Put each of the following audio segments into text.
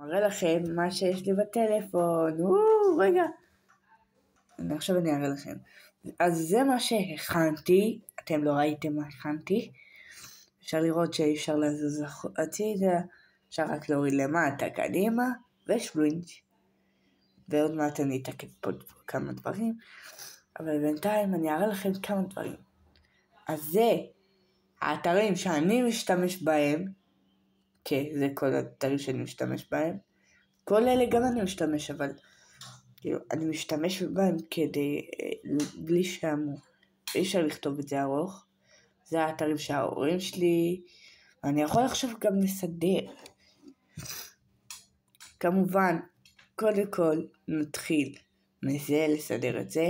מראה לכם מה שיש לי בטלפון. רגע. עכשיו אני אראה לכם. אז זה מה שהכנתי. אתם לא ראיתם מה הכנתי. אפשר לראות שאי אפשר לזוז הצידה. אפשר רק להוריד למטה קדימה. ושווינג'. ועוד מעט אני אתקן פה כמה דברים. אבל בינתיים אני אראה לכם כמה דברים. אז זה האתרים שאני משתמש בהם. כן, זה כל האתרים שאני משתמש בהם. כל אלה גם אני משתמש, אבל כאילו, אני משתמש בהם כדי, בלי שעמו. אי אפשר לכתוב את זה ארוך. זה האתרים שההורים שלי. אני יכול עכשיו גם לסדר. כמובן, קודם כל נתחיל מזה, לסדר את זה.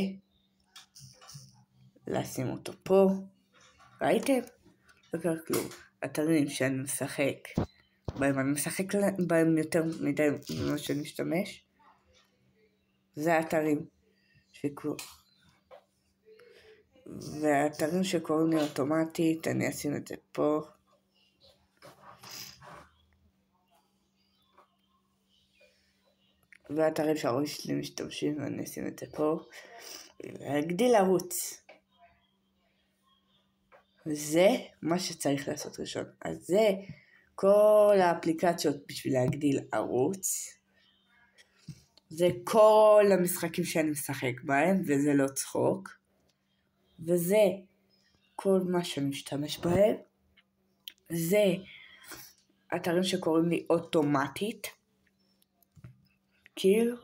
לשים אותו פה. ראיתם? לא קרה כלום. אתרים שאני משחק בהם, אני משחק בהם יותר מדי ממה שאני משתמש. זה האתרים והאתרים שקוראים לי אוטומטית, אני אשים את זה פה. והאתרים שההורים שלי משתמשים, אני אשים את זה פה. להגדיל ערוץ. זה מה שצריך לעשות ראשון. אז זה כל האפליקציות בשביל להגדיל ערוץ. זה כל המשחקים שאני משחק בהם, וזה לא צחוק. וזה כל מה שאני משתמש בהם. זה אתרים שקוראים לי אוטומטית. כאילו.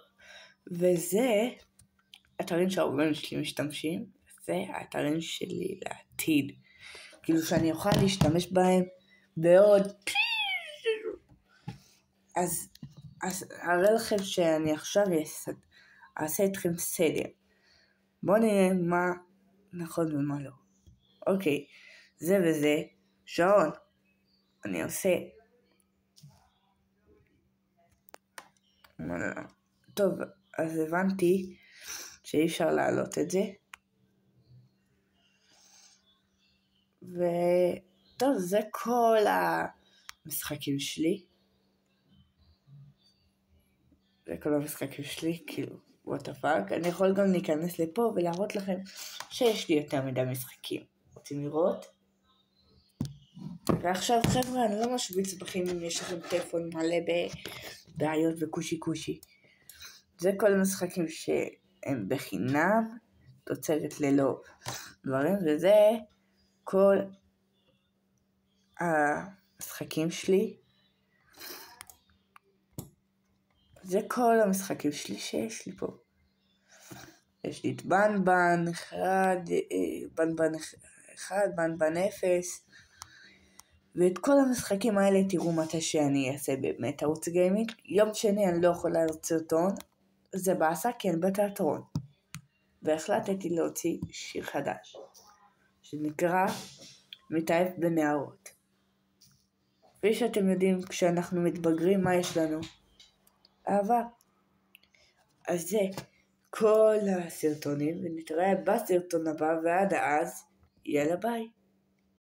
וזה אתרים שההורים שלי משתמשים. זה האתרים שלי לעתיד. כאילו שאני אוכל להשתמש בהם בעוד. אז אראה לכם שאני עכשיו אעשה אתכם סדר. בואו נראה מה נכון ומה לא. אוקיי, זה וזה. שעון. אני עושה. טוב, אז הבנתי שאי אפשר להעלות את זה. וטוב, זה כל המשחקים שלי. זה כל המשחקים שלי, כאילו, what the fuck. אני יכול גם להיכנס לפה ולהראות לכם שיש לי יותר מדי משחקים. רוצים לראות? ועכשיו חבר'ה, אני לא משוויץ בכם אם יש לכם טלפון מלא בבעיות וקושי קושי. זה כל המשחקים שהם בחינם, תוצרת ללא דברים, וזה כל המשחקים שלי. זה כל המשחקים שלי שיש לי פה. יש לי את בנבן 1, בנבן 1, בנבן 0. ואת כל המשחקים האלה תראו מתי שאני אעשה באמת ערוץ גיימינג. יום שני אני לא יכולה לעשות סרטון. זה בעשה כי אני בתיאטרון. והחלטתי להוציא שיר חדש. שנקרא מתאהב בנערות. כפי שאתם יודעים, כשאנחנו מתבגרים מה יש לנו? אהבה. אז זה כל הסרטונים, ונתראה בסרטון הבא, ועד אז, יאללה ביי.